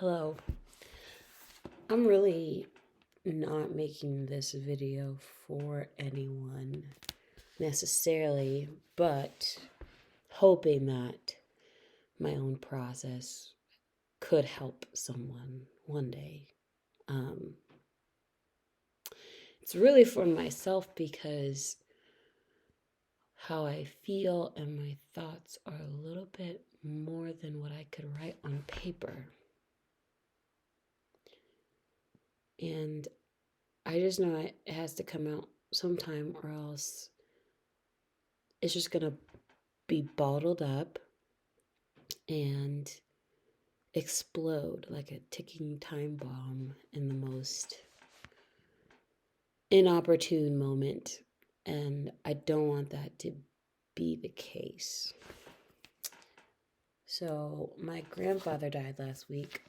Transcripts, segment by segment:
Hello. I'm really not making this video for anyone necessarily, but hoping that my own process could help someone one day. Um, it's really for myself because how I feel and my thoughts are a little bit more than what I could write on paper. And I just know it has to come out sometime or else it's just going to be bottled up and explode like a ticking time bomb in the most inopportune moment. And I don't want that to be the case. So, my grandfather died last week.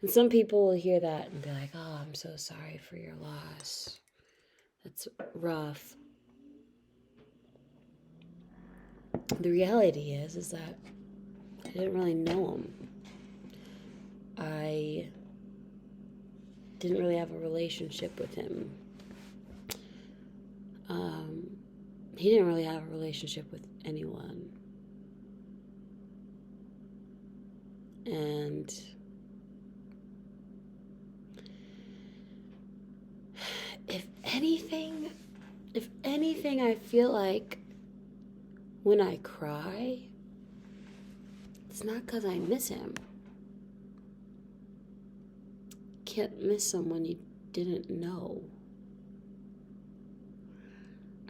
And some people will hear that and be like, oh, I'm so sorry for your loss. That's rough. The reality is that I didn't really know him. I didn't really have a relationship with him. He didn't really have a relationship with anyone. And if anything, I feel like when I cry, it's not because I miss him. Can't miss someone you didn't know.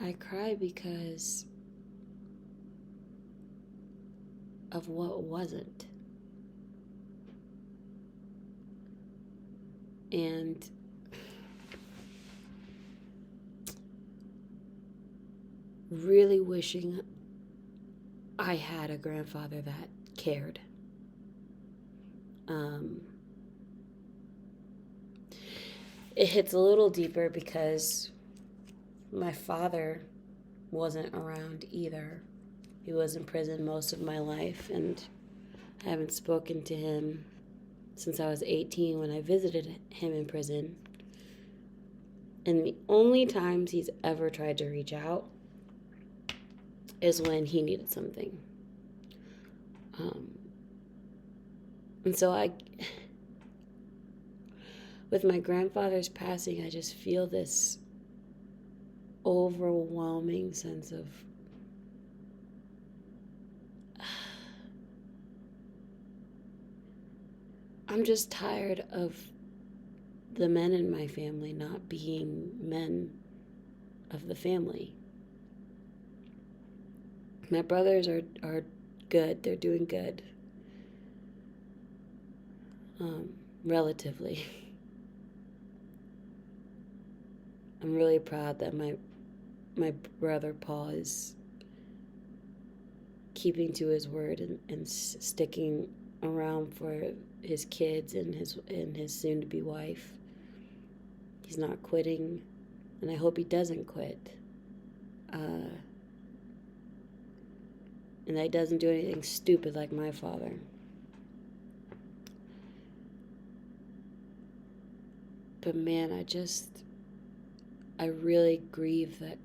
I cry because of what wasn't. And really wishing I had a grandfather that cared. It hits a little deeper because my father wasn't around either. He was in prison most of my life, and I haven't spoken to him since I was 18 when I visited him in prison. And the only times he's ever tried to reach out is when he needed something. And so with my grandfather's passing, I just feel this overwhelming sense of I'm just tired of the men in my family not being men of the family. My brothers are good. They're doing good. Relatively. I'm really proud that my brother Paul is keeping to his word and sticking around for his kids and his soon-to-be wife. He's not quitting, and I hope he doesn't quit. And that he doesn't do anything stupid like my father. But man, I really grieve that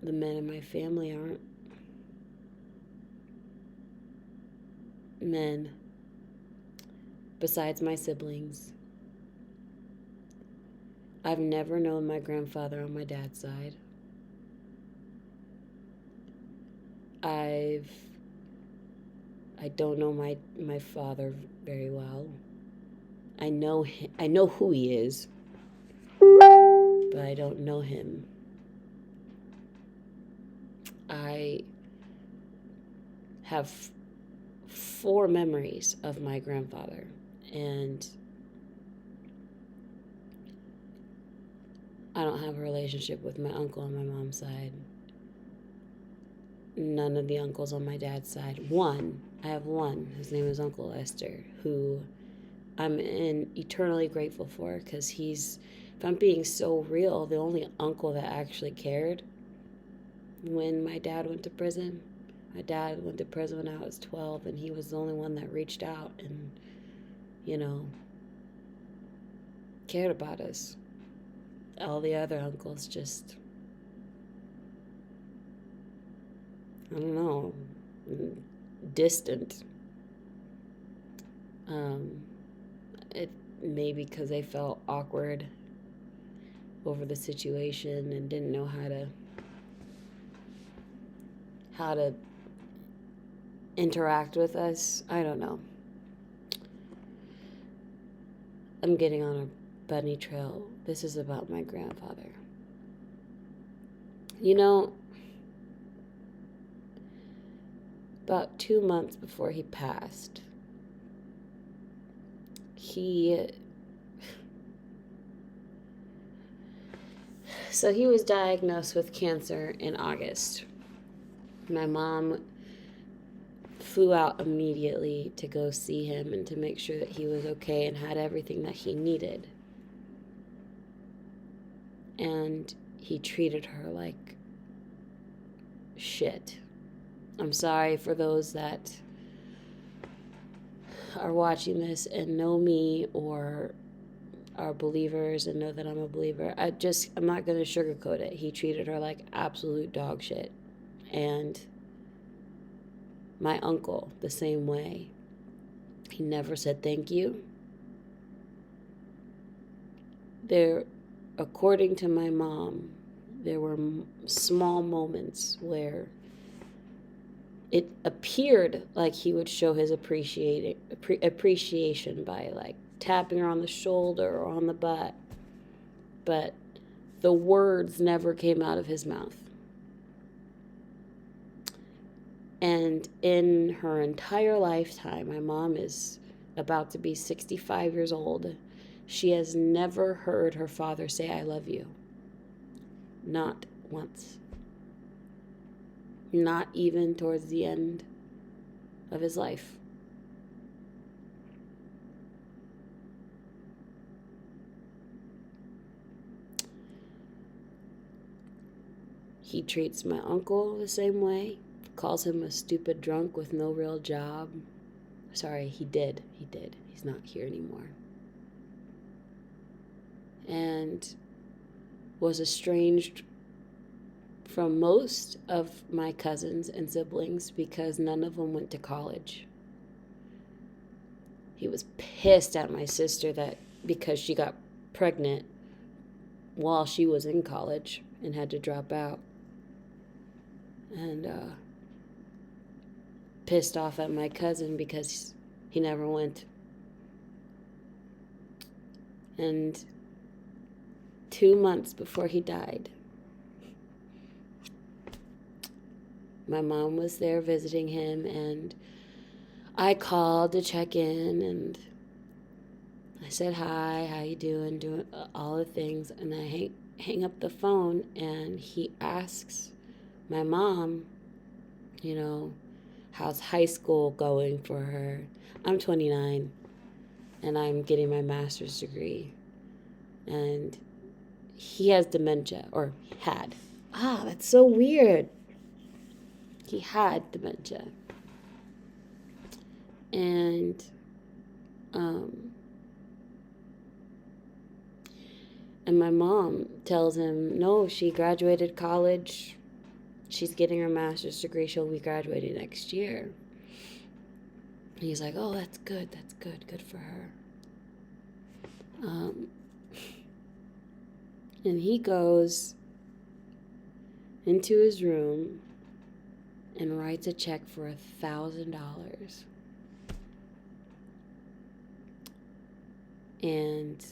the men in my family aren't men besides my siblings. I've never known my grandfather on my dad's side. I don't know my father very well. I know who he is, but I don't know him. I have 4 memories of my grandfather, and I don't have a relationship with my uncle on my mom's side. None of the uncles on my dad's side. I have one. His name is Uncle Lester, who I'm eternally grateful for because he's, if I'm being so real, the only uncle that actually cared when my dad went to prison. My dad went to prison when I was 12, and he was the only one that reached out and, you know, cared about us. All the other uncles just, I don't know, distant. It maybe because they felt awkward over the situation and didn't know how to interact with us. I don't know. I'm getting on a bunny trail. This is about my grandfather. You know, about 2 months before he passed, he was diagnosed with cancer in August. My mom flew out immediately to go see him and to make sure that he was okay and had everything that he needed. And he treated her like shit. I'm sorry for those that are watching this and know me or are believers and know that I'm a believer. I'm not going to sugarcoat it. He treated her like absolute dog shit. And my uncle, the same way. He never said thank you. According to my mom, there were small moments where it appeared like he would show his appreciation by like tapping her on the shoulder or on the butt, but the words never came out of his mouth. And in her entire lifetime, my mom is about to be 65 years old. She has never heard her father say, "I love you." Not once. Not even towards the end of his life. He treats my uncle the same way. Calls him a stupid drunk with no real job. Sorry, he did. He's not here anymore. And was estranged from most of my cousins and siblings because none of them went to college. He was pissed at my sister that because she got pregnant while she was in college and had to drop out. And pissed off at my cousin because he never went. And 2 months before he died, my mom was there visiting him, and I called to check in, and I said, "Hi, how you doing all the things," and I hang up the phone, and he asks my mom, how's high school going for her? I'm 29, and I'm getting my master's degree, and he has dementia, or had. That's so weird. He had dementia. And my mom tells him, no, she graduated college. She's getting her master's degree. She'll be graduating next year. And he's like, oh, that's good. Good for her. And he goes into his room and writes a check for $1,000. And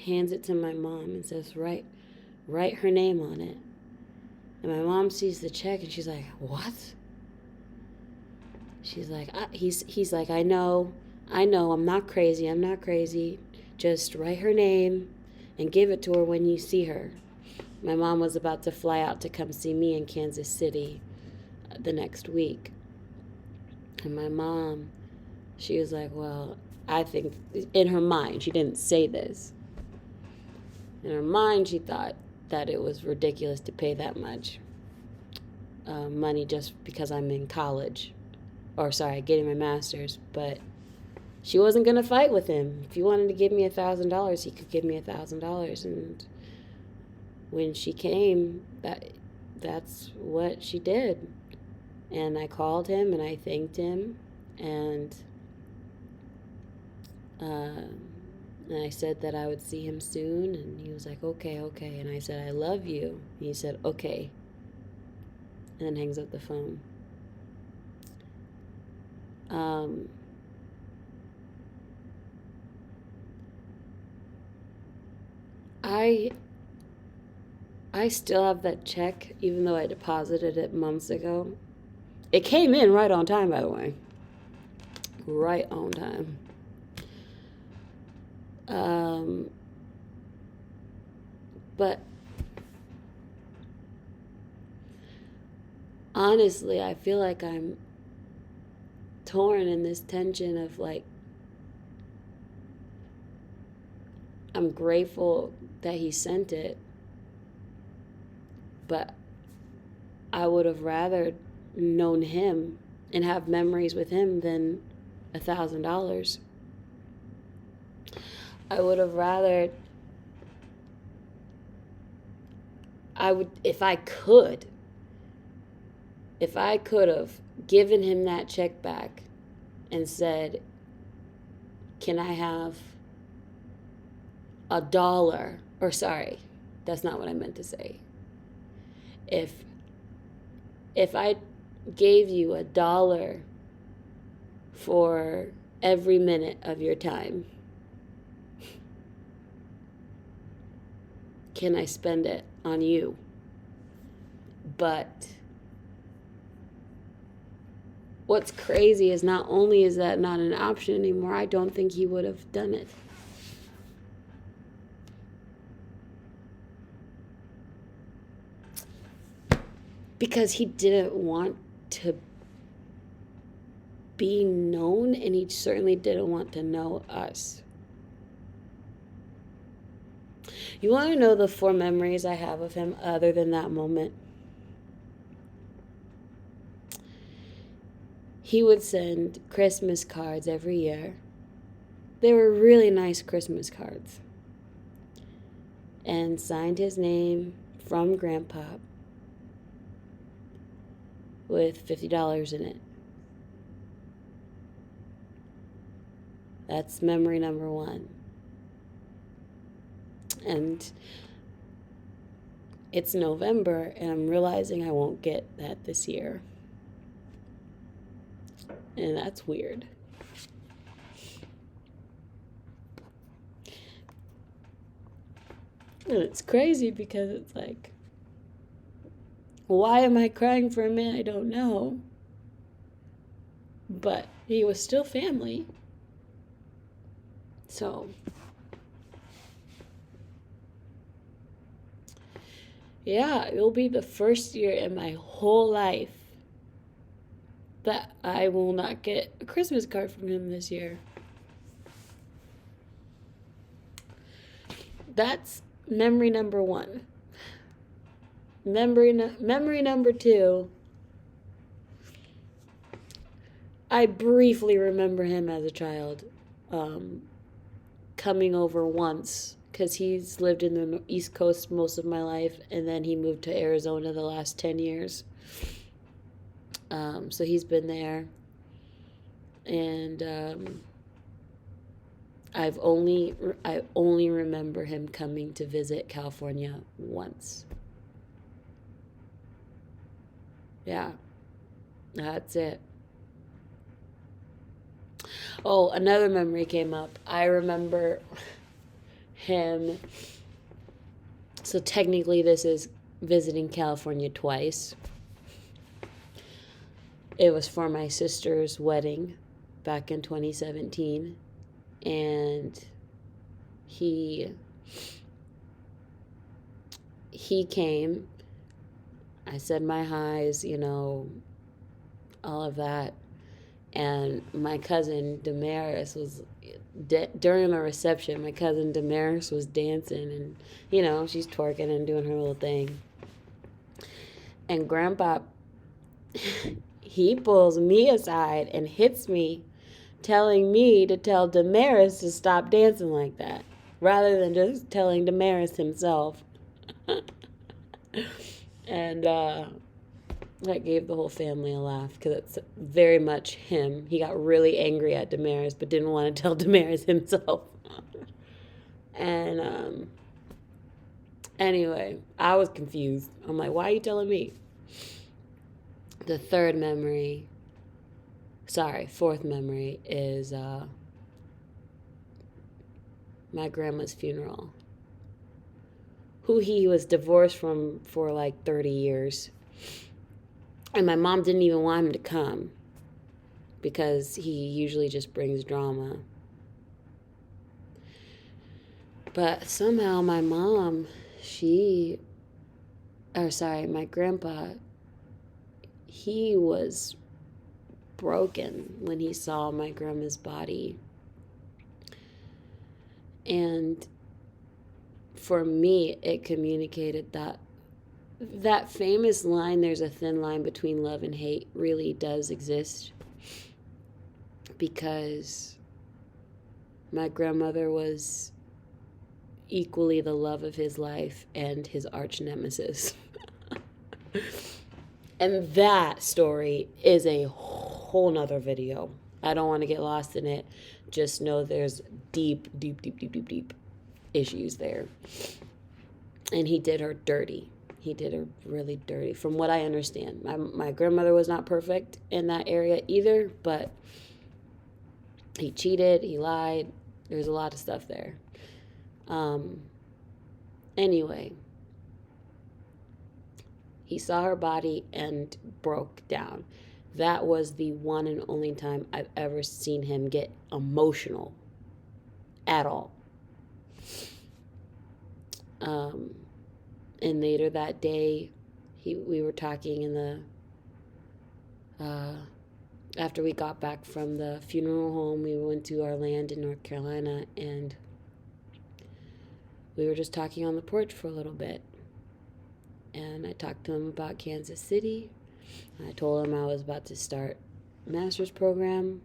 hands it to my mom and says, write her name on it. And my mom sees the check and she's like, what? She's like, he's like, I know, I'm not crazy. Just write her name and give it to her when you see her. My mom was about to fly out to come see me in Kansas City the next week. And my mom, she was like, well, I think, in her mind, she didn't say this. In her mind, she thought that it was ridiculous to pay that much. money just because I'm in college, or sorry, getting my master's. But she wasn't gonna fight with him. If he wanted to give me $1,000, he could give me $1,000. And when she came, that's what she did. And I called him and I thanked him, and I said that I would see him soon, and he was like, okay, okay. And I said, I love you. And he said, okay. And then hangs up the phone. I still have that check, even though I deposited it months ago. It came in right on time, by the way. Right on time. But honestly, I feel like I'm torn in this tension of like, I'm grateful that he sent it, but I would have rather known him and have memories with him than $1,000. I would have rather, if I could have given him that check back and said, can I have $1? Or sorry, that's not what I meant to say. If I gave you $1 for every minute of your time, can I spend it on you? But what's crazy is not only is that not an option anymore, I don't think he would have done it. Because he didn't want to be known, and he certainly didn't want to know us. You want to know the 4 memories I have of him other than that moment? He would send Christmas cards every year. They were really nice Christmas cards. And signed his name from Grandpop with $50 in it. That's memory number 1. And it's November, and I'm realizing I won't get that this year. And that's weird. And it's crazy because it's like, why am I crying for a man I don't know? But he was still family. So, yeah, it will be the first year in my whole life that I will not get a Christmas card from him this year. That's memory number 1. Memory number 2, I briefly remember him as a child coming over once, because he's lived in the East Coast most of my life, and then he moved to Arizona the last 10 years. So he's been there, and I only remember him coming to visit California once. Yeah, that's it. Oh, another memory came up. I remember him. So technically this is visiting California twice. It was for my sister's wedding back in 2017. And he came. I said my highs, all of that. And my cousin Damaris was, during the reception, my cousin Damaris was dancing, and, she's twerking and doing her little thing. And Grandpop he pulls me aside and hits me, telling me to tell Damaris to stop dancing like that, rather than just telling Damaris himself. And that gave the whole family a laugh, because it's very much him. He got really angry at Damaris, but didn't want to tell Damaris himself. And anyway, I was confused. I'm like, why are you telling me? The fourth memory is my grandma's funeral, who he was divorced from for like 30 years. And my mom didn't even want him to come, because he usually just brings drama. But somehow my grandpa, he was broken when he saw my grandma's body. And for me, it communicated that famous line, there's a thin line between love and hate, really does exist. Because my grandmother was equally the love of his life and his arch nemesis. And that story is a whole nother video. I don't want to get lost in it. Just know there's deep issues there. And he did her dirty. He did her really dirty, from what I understand. My grandmother was not perfect in that area either, but he cheated, he lied. There's a lot of stuff there. Anyway, he saw her body and broke down. That was the one and only time I've ever seen him get emotional at all. And later that day, we were talking in the after we got back from the funeral home. We went to our land in North Carolina, and we were just talking on the porch for a little bit. And I talked to him about Kansas City. I told him I was about to start a master's program,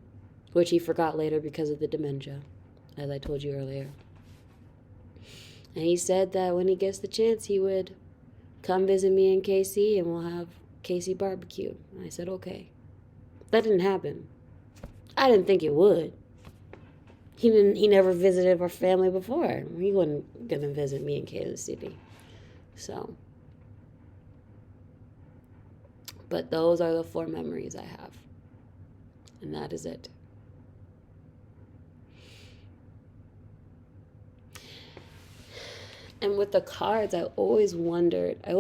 which he forgot later because of the dementia, as I told you earlier. And he said that when he gets the chance, he would come visit me in KC, and we'll have KC barbecue. And I said, okay. That didn't happen. I didn't think it would. He never visited our family before. He wasn't going to visit me in Kansas City. So, but those are the 4 memories I have. And that is it. And with the cards, I always wondered, I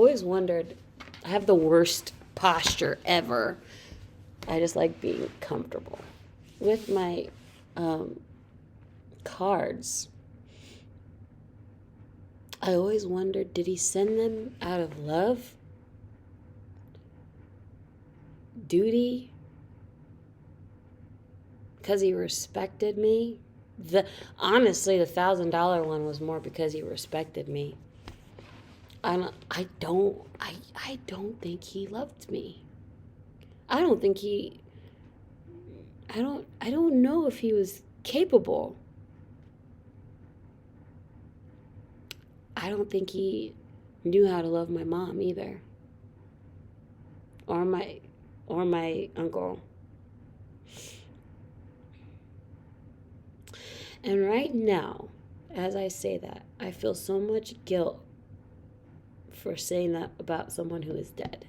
have the worst posture ever. I just like being comfortable. With my cards, I always wondered, did he send them out of love? Duty? Because he respected me? Honestly, the $1,000 one was more because he respected me. I don't think he loved me. I don't know if he was capable. I don't think he knew how to love my mom either. Or my uncle. And right now, as I say that, I feel so much guilt for saying that about someone who is dead.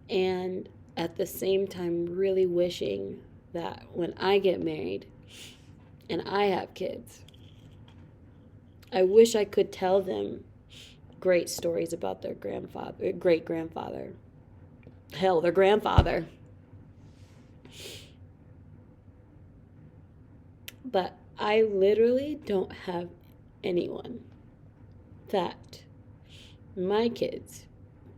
And at the same time, really wishing that when I get married and I have kids, I wish I could tell them great stories about their great-grandfather. Hell, their grandfather. But I literally don't have anyone that my kids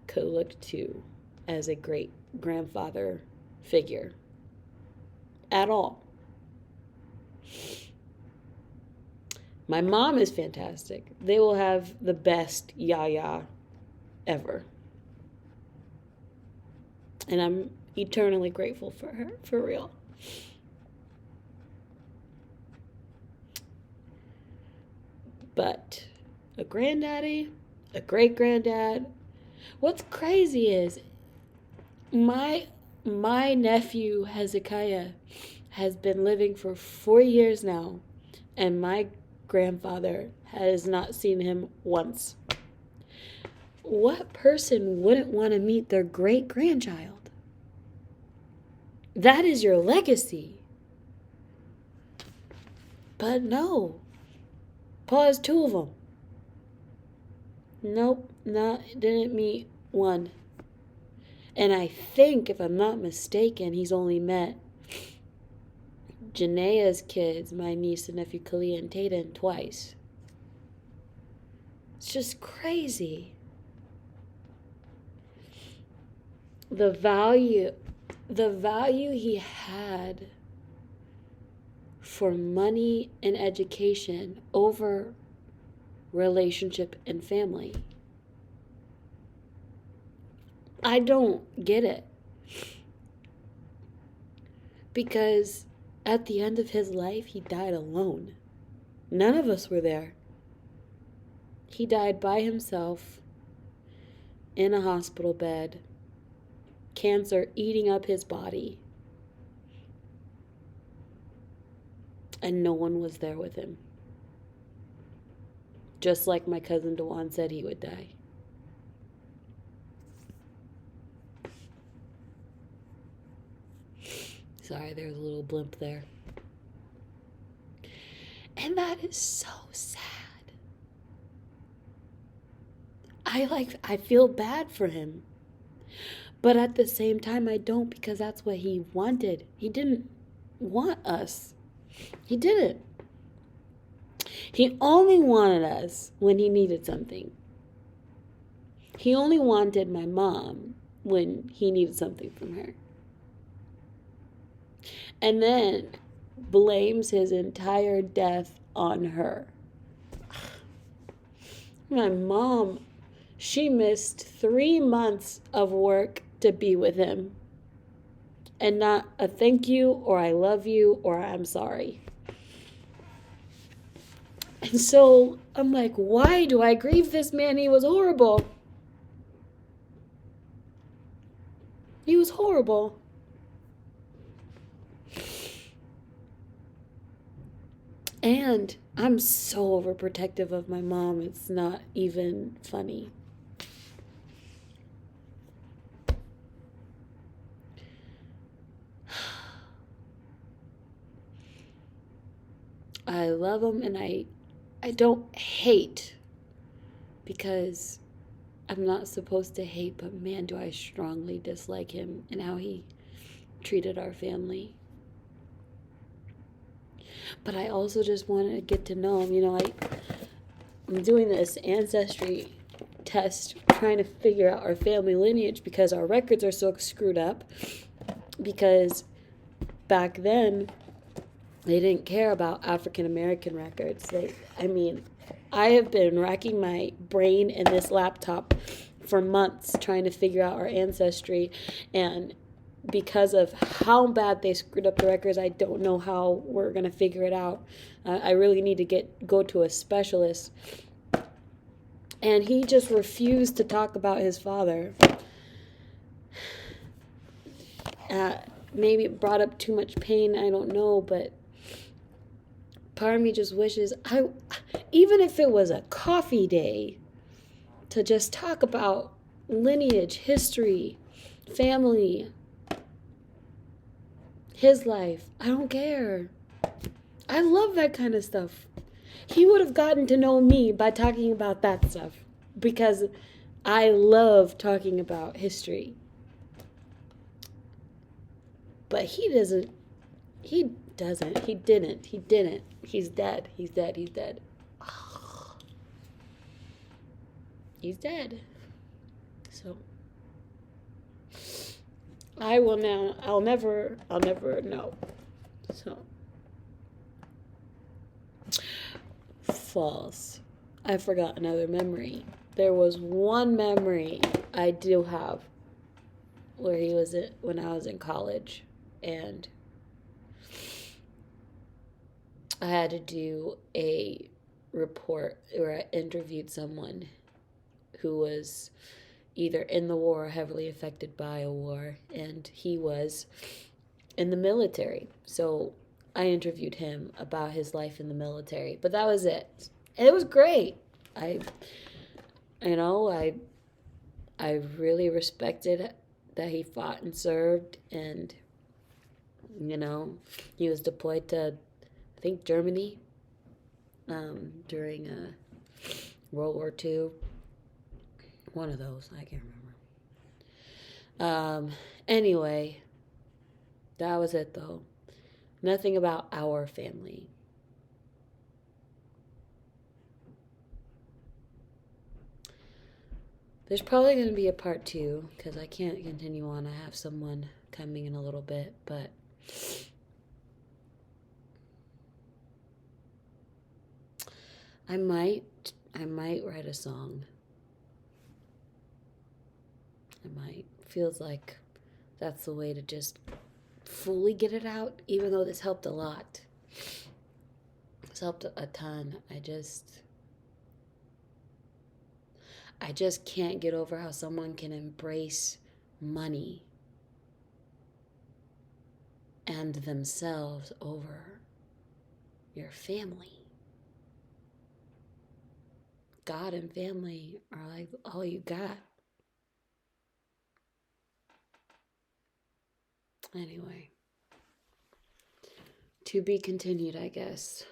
could look to as a great-grandfather figure at all. My mom is fantastic. They will have the best yaya ever. And I'm eternally grateful for her, for real. But a granddaddy, a great granddad. What's crazy is my nephew Hezekiah has been living for 4 years now, and my grandfather has not seen him once. What person wouldn't want to meet their great grandchild? That is your legacy. But no. Paul has 2 of them. Nope, didn't meet one. And I think, if I'm not mistaken, he's only met Janaea's kids, my niece and nephew Kalia and Tayden, twice. It's just crazy. The value he had for money and education over relationship and family. I don't get it. Because at the end of his life, he died alone. None of us were there. He died by himself in a hospital bed, cancer eating up his body, and no one was there with him. Just like my cousin Dewan said he would die. Sorry, there's a little blimp there. And that is so sad. I feel bad for him. But at the same time, I don't, because that's what he wanted. He didn't want us. He didn't. He only wanted us when he needed something. He only wanted my mom when he needed something from her. And then blames his entire death on her. My mom, she missed 3 months of work to be with him. And not a thank you, or I love you, or I'm sorry. And so I'm like, why do I grieve this man? He was horrible. He was horrible. And I'm so overprotective of my mom. It's not even funny. I love him, and I don't hate, because I'm not supposed to hate, but man, do I strongly dislike him and how he treated our family. But I also just wanted to get to know him. You know, I'm doing this ancestry test, trying to figure out our family lineage, because our records are so screwed up. Because back then, they didn't care about African American records. I have been racking my brain in this laptop for months trying to figure out our ancestry, and because of how bad they screwed up the records, I don't know how we're going to figure it out. I really need to go to a specialist. And he just refused to talk about his father. Maybe it brought up too much pain, I don't know, but part of me just wishes, even if it was a coffee day, to just talk about lineage, history, family, his life. I don't care. I love that kind of stuff. He would have gotten to know me by talking about that stuff, because I love talking about history. But he didn't. He's dead. He's dead. He's dead. So I'll never know. So False. I forgot another memory. There was one memory I do have where he was when I was in college, and I had to do a report where I interviewed someone who was either in the war or heavily affected by a war, and he was in the military. So I interviewed him about his life in the military, but that was it. And it was great. I, you know, I really respected that he fought and served, and you know, he was deployed to, I think, Germany during World War II. One of those, I can't remember. Anyway, that was it though. Nothing about our family. There's probably going to be a part 2 because I can't continue on. I have someone coming in a little bit, but I might write a song. I might. Feels like that's the way to just fully get it out, even though this helped a lot. This helped a ton. I just can't get over how someone can embrace money and themselves over your family. God and family are like all you got. Anyway, to be continued, I guess.